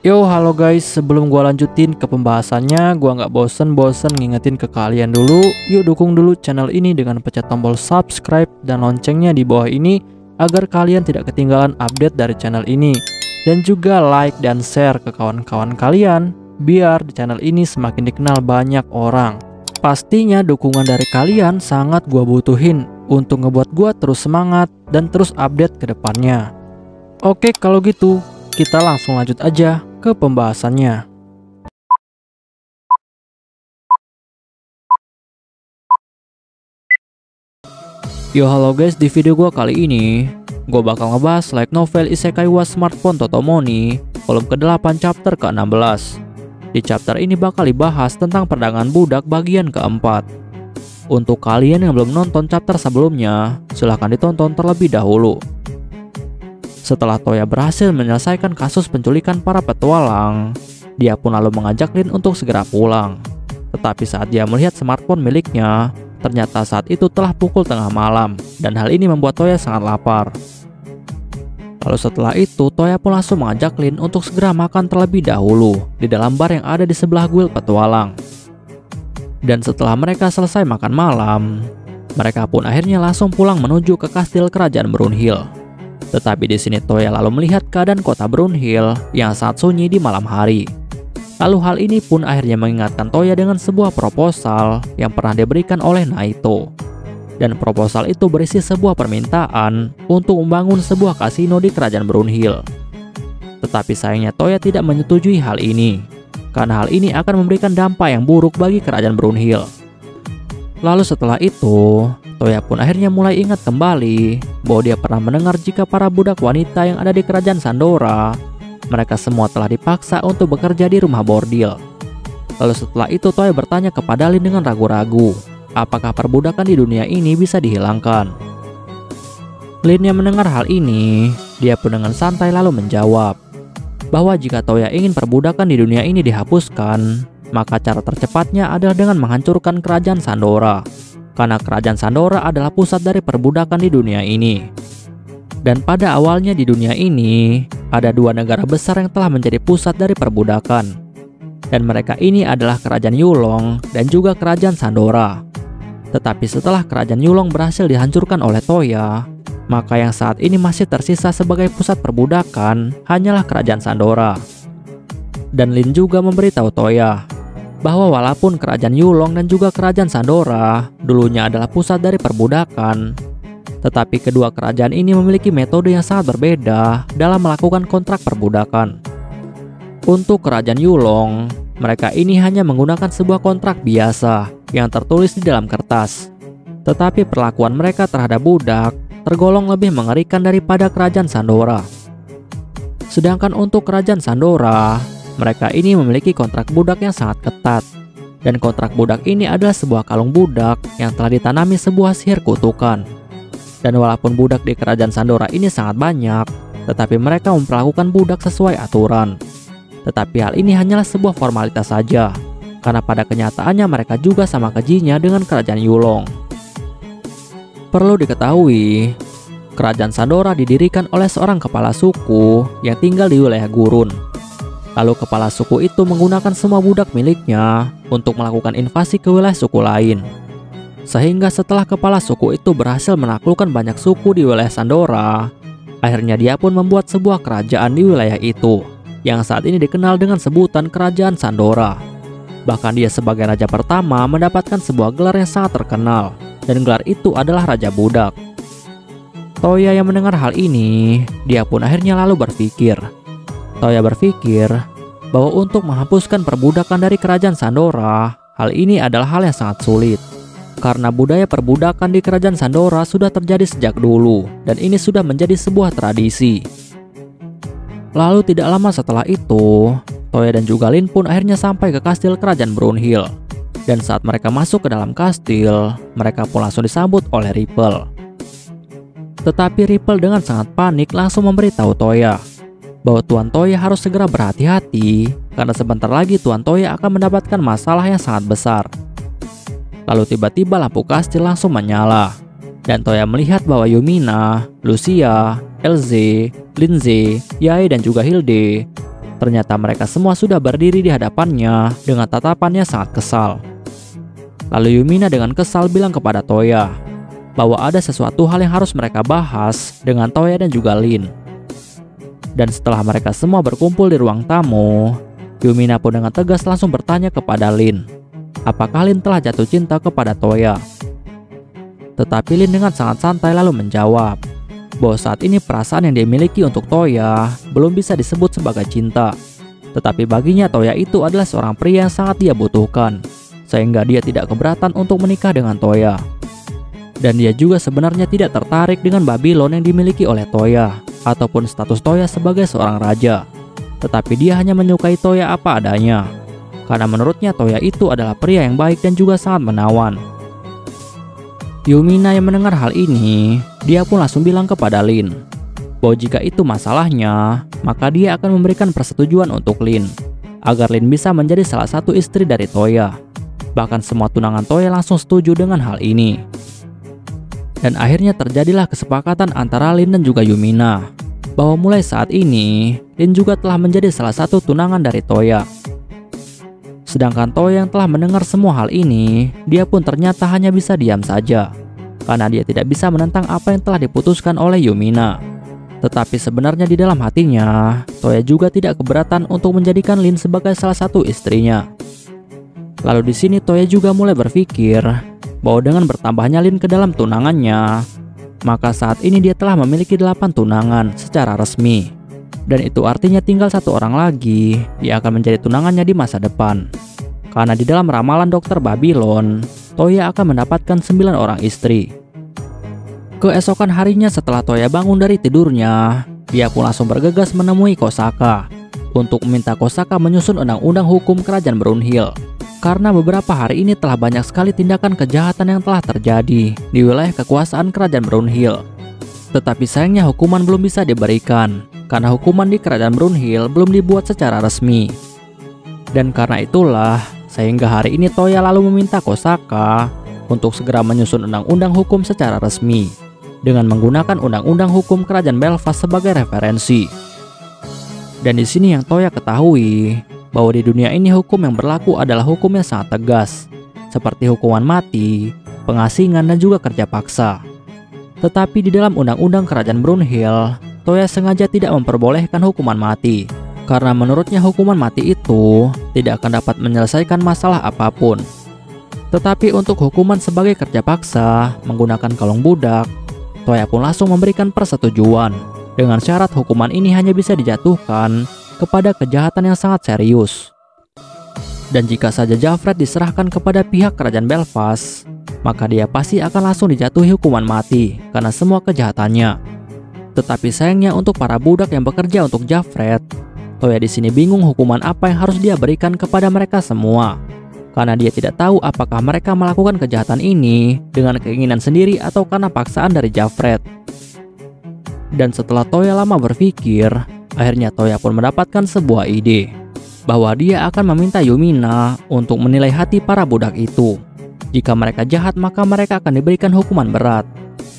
Yo, halo guys, sebelum gua lanjutin ke pembahasannya, gua nggak bosen-bosen ngingetin ke kalian dulu. Yuk dukung dulu channel ini dengan pencet tombol subscribe dan loncengnya di bawah ini agar kalian tidak ketinggalan update dari channel ini. Dan juga like dan share ke kawan-kawan kalian biar di channel ini semakin dikenal banyak orang. Pastinya dukungan dari kalian sangat gua butuhin untuk ngebuat gua terus semangat dan terus update ke depannya. Oke, kalau gitu kita langsung lanjut aja ke pembahasannya. Yo, halo guys, di video gua kali ini gua bakal ngebahas light novel Isekai wa Smartphone Totomoni volume ke-8 chapter ke-16. Di chapter ini bakal dibahas tentang perdagangan budak bagian keempat. Untuk kalian yang belum nonton chapter sebelumnya, silahkan ditonton terlebih dahulu. Setelah Toya berhasil menyelesaikan kasus penculikan para petualang, dia pun lalu mengajak Lin untuk segera pulang. Tetapi saat dia melihat smartphone miliknya, ternyata saat itu telah pukul tengah malam, dan hal ini membuat Toya sangat lapar. Lalu setelah itu, Toya pun langsung mengajak Lin untuk segera makan terlebih dahulu di dalam bar yang ada di sebelah guild petualang. Dan setelah mereka selesai makan malam, mereka pun akhirnya langsung pulang menuju ke kastil kerajaan Brunhild. Tetapi di sini Toya lalu melihat keadaan kota Brunhild yang sangat sunyi di malam hari. Lalu hal ini pun akhirnya mengingatkan Toya dengan sebuah proposal yang pernah diberikan oleh Naito. Dan proposal itu berisi sebuah permintaan untuk membangun sebuah kasino di kerajaan Brunhild. Tetapi sayangnya Toya tidak menyetujui hal ini, karena hal ini akan memberikan dampak yang buruk bagi kerajaan Brunhild. Lalu setelah itu, Toya pun akhirnya mulai ingat kembali bahwa dia pernah mendengar jika para budak wanita yang ada di kerajaan Sandora, mereka semua telah dipaksa untuk bekerja di rumah bordil. Lalu setelah itu Toya bertanya kepada Lin dengan ragu-ragu, apakah perbudakan di dunia ini bisa dihilangkan. Lin yang mendengar hal ini, dia pun dengan santai lalu menjawab bahwa jika Toya ingin perbudakan di dunia ini dihapuskan, maka cara tercepatnya adalah dengan menghancurkan kerajaan Sandora. Karena kerajaan Sandora adalah pusat dari perbudakan di dunia ini. Dan pada awalnya di dunia ini, ada dua negara besar yang telah menjadi pusat dari perbudakan. Dan mereka ini adalah kerajaan Yulong dan juga kerajaan Sandora. Tetapi setelah kerajaan Yulong berhasil dihancurkan oleh Toya, maka yang saat ini masih tersisa sebagai pusat perbudakan hanyalah kerajaan Sandora. Dan Lin juga memberitahu Toya bahwa walaupun kerajaan Yulong dan juga kerajaan Sandora dulunya adalah pusat dari perbudakan, tetapi kedua kerajaan ini memiliki metode yang sangat berbeda dalam melakukan kontrak perbudakan. Untuk kerajaan Yulong, mereka ini hanya menggunakan sebuah kontrak biasa yang tertulis di dalam kertas. Tetapi perlakuan mereka terhadap budak tergolong lebih mengerikan daripada kerajaan Sandora. Sedangkan untuk kerajaan Sandora, mereka ini memiliki kontrak budak yang sangat ketat. Dan kontrak budak ini adalah sebuah kalung budak yang telah ditanami sebuah sihir kutukan. Dan walaupun budak di kerajaan Sandora ini sangat banyak, tetapi mereka memperlakukan budak sesuai aturan. Tetapi hal ini hanyalah sebuah formalitas saja, karena pada kenyataannya mereka juga sama kejinya dengan kerajaan Yulong. Perlu diketahui, kerajaan Sandora didirikan oleh seorang kepala suku yang tinggal di wilayah gurun. Lalu kepala suku itu menggunakan semua budak miliknya untuk melakukan invasi ke wilayah suku lain. Sehingga setelah kepala suku itu berhasil menaklukkan banyak suku di wilayah Sandora, akhirnya dia pun membuat sebuah kerajaan di wilayah itu, yang saat ini dikenal dengan sebutan Kerajaan Sandora. Bahkan dia sebagai raja pertama mendapatkan sebuah gelar yang sangat terkenal, dan gelar itu adalah Raja Budak. Toya yang mendengar hal ini, dia pun akhirnya lalu berpikir. Toya berpikir bahwa untuk menghapuskan perbudakan dari kerajaan Sandora, hal ini adalah hal yang sangat sulit. Karena budaya perbudakan di kerajaan Sandora sudah terjadi sejak dulu, dan ini sudah menjadi sebuah tradisi. Lalu tidak lama setelah itu, Toya dan juga Lin pun akhirnya sampai ke kastil kerajaan Brunhild. Dan saat mereka masuk ke dalam kastil, mereka pun langsung disambut oleh Ripple. Tetapi Ripple dengan sangat panik langsung memberitahu Toya bahwa Tuan Toya harus segera berhati-hati karena sebentar lagi Tuan Toya akan mendapatkan masalah yang sangat besar. Lalu tiba-tiba lampu kastil langsung menyala dan Toya melihat bahwa Yumina, Lucia, Elze, Linze, Yae dan juga Hilde Ternyata mereka semua sudah berdiri di hadapannya dengan tatapannya sangat kesal. Lalu Yumina dengan kesal bilang kepada Toya bahwa ada sesuatu hal yang harus mereka bahas dengan Toya dan juga Lin. Dan setelah mereka semua berkumpul di ruang tamu, Yumina pun dengan tegas langsung bertanya kepada Lin, apakah Lin telah jatuh cinta kepada Toya. Tetapi Lin dengan sangat santai lalu menjawab bahwa saat ini perasaan yang dia miliki untuk Toya belum bisa disebut sebagai cinta. Tetapi baginya Toya itu adalah seorang pria yang sangat dia butuhkan, sehingga dia tidak keberatan untuk menikah dengan Toya. Dan dia juga sebenarnya tidak tertarik dengan Babylon yang dimiliki oleh Toya, ataupun status Toya sebagai seorang raja. Tetapi dia hanya menyukai Toya apa adanya, karena menurutnya Toya itu adalah pria yang baik dan juga sangat menawan. Yumina yang mendengar hal ini, dia pun langsung bilang kepada Lin bahwa jika itu masalahnya, maka dia akan memberikan persetujuan untuk Lin agar Lin bisa menjadi salah satu istri dari Toya. Bahkan semua tunangan Toya langsung setuju dengan hal ini. Dan akhirnya terjadilah kesepakatan antara Lin dan juga Yumina bahwa mulai saat ini Lin juga telah menjadi salah satu tunangan dari Toya. Sedangkan Toya yang telah mendengar semua hal ini, dia pun ternyata hanya bisa diam saja, karena dia tidak bisa menentang apa yang telah diputuskan oleh Yumina. Tetapi sebenarnya di dalam hatinya, Toya juga tidak keberatan untuk menjadikan Lin sebagai salah satu istrinya. Lalu di sini Toya juga mulai berpikir bahwa dengan bertambahnya Lin ke dalam tunangannya, maka saat ini dia telah memiliki 8 tunangan secara resmi. Dan itu artinya tinggal 1 orang lagi yang akan menjadi tunangannya di masa depan. Karena di dalam ramalan Dokter Babylon, Toya akan mendapatkan 9 orang istri. Keesokan harinya setelah Toya bangun dari tidurnya, dia pun langsung bergegas menemui Kosaka untuk meminta Kosaka menyusun undang-undang hukum kerajaan Brunhild. Karena beberapa hari ini telah banyak sekali tindakan kejahatan yang telah terjadi di wilayah kekuasaan kerajaan Brunhild. Tetapi sayangnya hukuman belum bisa diberikan, karena hukuman di kerajaan Brunhild belum dibuat secara resmi. Dan karena itulah, sehingga hari ini Toya lalu meminta Kosaka untuk segera menyusun undang-undang hukum secara resmi dengan menggunakan undang-undang hukum kerajaan Belfast sebagai referensi. Dan di sini yang Toya ketahui bahwa di dunia ini hukum yang berlaku adalah hukum yang sangat tegas, seperti hukuman mati, pengasingan dan juga kerja paksa. Tetapi di dalam undang-undang kerajaan Brunhild, Toya sengaja tidak memperbolehkan hukuman mati, karena menurutnya hukuman mati itu tidak akan dapat menyelesaikan masalah apapun. Tetapi untuk hukuman sebagai kerja paksa menggunakan kalung budak, Toya pun langsung memberikan persetujuan dengan syarat hukuman ini hanya bisa dijatuhkan kepada kejahatan yang sangat serius. Dan jika saja Jaffred diserahkan kepada pihak kerajaan Belfast, maka dia pasti akan langsung dijatuhi hukuman mati karena semua kejahatannya. Tetapi sayangnya untuk para budak yang bekerja untuk Jaffred, Toya di sini bingung hukuman apa yang harus dia berikan kepada mereka semua, karena dia tidak tahu apakah mereka melakukan kejahatan ini dengan keinginan sendiri atau karena paksaan dari Jaffred. Dan setelah Toya lama berpikir, akhirnya Toya pun mendapatkan sebuah ide bahwa dia akan meminta Yumina untuk menilai hati para budak itu. Jika mereka jahat, maka mereka akan diberikan hukuman berat.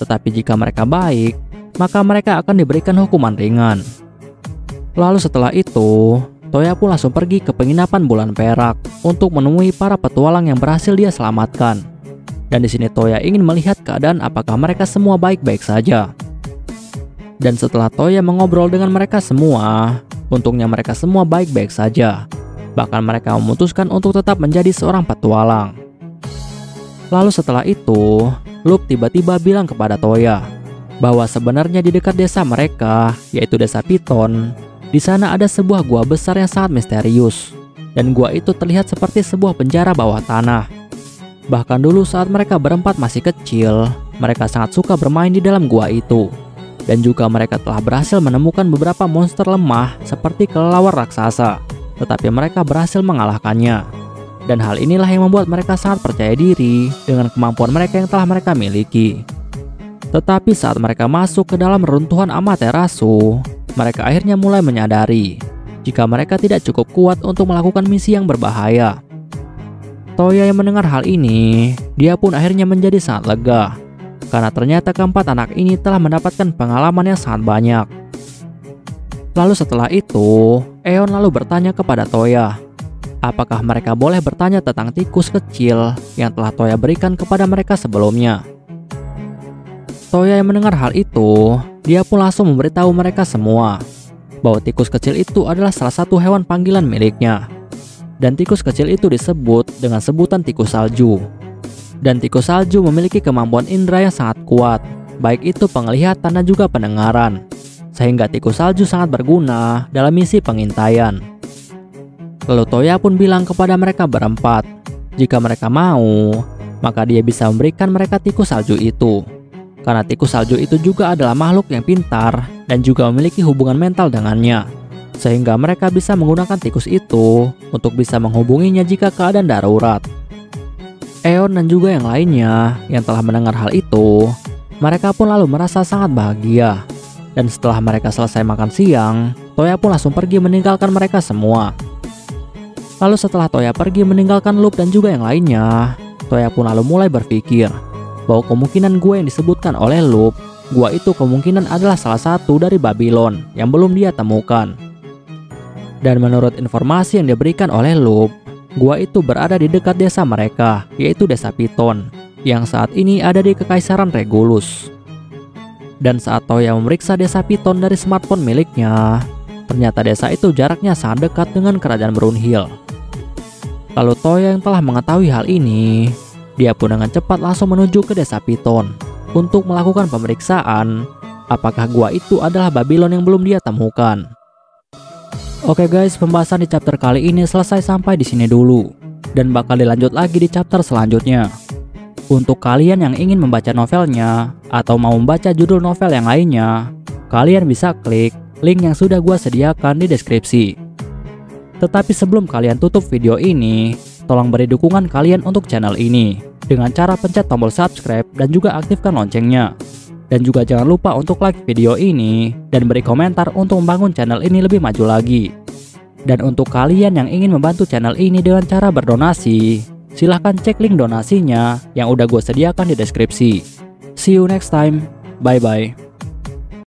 Tetapi jika mereka baik, maka mereka akan diberikan hukuman ringan. Lalu setelah itu, Toya pun langsung pergi ke penginapan Bulan Perak untuk menemui para petualang yang berhasil dia selamatkan. Dan di sini Toya ingin melihat keadaan apakah mereka semua baik-baik saja. Dan setelah Toya mengobrol dengan mereka semua, untungnya mereka semua baik-baik saja. Bahkan mereka memutuskan untuk tetap menjadi seorang petualang. Lalu setelah itu, Lup tiba-tiba bilang kepada Toya bahwa sebenarnya di dekat desa mereka, yaitu desa Piton, di sana ada sebuah gua besar yang sangat misterius. Dan gua itu terlihat seperti sebuah penjara bawah tanah. Bahkan dulu saat mereka berempat masih kecil, mereka sangat suka bermain di dalam gua itu. Dan juga mereka telah berhasil menemukan beberapa monster lemah seperti kelelawar raksasa. Tetapi mereka berhasil mengalahkannya. Dan hal inilah yang membuat mereka sangat percaya diri dengan kemampuan mereka yang telah mereka miliki. Tetapi saat mereka masuk ke dalam reruntuhan Amaterasu, mereka akhirnya mulai menyadari jika mereka tidak cukup kuat untuk melakukan misi yang berbahaya. Toya yang mendengar hal ini, dia pun akhirnya menjadi sangat lega, karena ternyata keempat anak ini telah mendapatkan pengalaman yang sangat banyak. Lalu setelah itu, Eon lalu bertanya kepada Toya, apakah mereka boleh bertanya tentang tikus kecil yang telah Toya berikan kepada mereka sebelumnya. Toya yang mendengar hal itu, dia pun langsung memberitahu mereka semua bahwa tikus kecil itu adalah salah satu hewan panggilan miliknya. Dan tikus kecil itu disebut dengan sebutan tikus salju. Dan tikus salju memiliki kemampuan indera yang sangat kuat, baik itu penglihatan dan juga pendengaran. Sehingga tikus salju sangat berguna dalam misi pengintaian. Lalu Toya pun bilang kepada mereka berempat, jika mereka mau, maka dia bisa memberikan mereka tikus salju itu. Karena tikus salju itu juga adalah makhluk yang pintar dan juga memiliki hubungan mental dengannya. Sehingga mereka bisa menggunakan tikus itu untuk bisa menghubunginya jika keadaan darurat. Eon dan juga yang lainnya yang telah mendengar hal itu, mereka pun lalu merasa sangat bahagia. Dan setelah mereka selesai makan siang, Toya pun langsung pergi meninggalkan mereka semua. Lalu setelah Toya pergi meninggalkan Loop dan juga yang lainnya, Toya pun lalu mulai berpikir bahwa kemungkinan gua yang disebutkan oleh Loop, gua itu kemungkinan adalah salah satu dari Babylon yang belum dia temukan. Dan menurut informasi yang diberikan oleh Loop, gua itu berada di dekat desa mereka, yaitu desa Piton, yang saat ini ada di Kekaisaran Regulus. Dan saat Toya memeriksa desa Piton dari smartphone miliknya, ternyata desa itu jaraknya sangat dekat dengan kerajaan Brunhild. Lalu Toya yang telah mengetahui hal ini, dia pun dengan cepat langsung menuju ke desa Piton untuk melakukan pemeriksaan apakah gua itu adalah Babylon yang belum dia temukan. Oke guys, pembahasan di chapter kali ini selesai sampai di sini dulu, dan bakal dilanjut lagi di chapter selanjutnya. Untuk kalian yang ingin membaca novelnya atau mau membaca judul novel yang lainnya, kalian bisa klik link yang sudah gua sediakan di deskripsi. Tetapi sebelum kalian tutup video ini, tolong beri dukungan kalian untuk channel ini dengan cara pencet tombol subscribe dan juga aktifkan loncengnya. Dan juga jangan lupa untuk like video ini dan beri komentar untuk membangun channel ini lebih maju lagi. Dan untuk kalian yang ingin membantu channel ini dengan cara berdonasi, silahkan cek link donasinya yang udah gue sediakan di deskripsi. See you next time. Bye bye.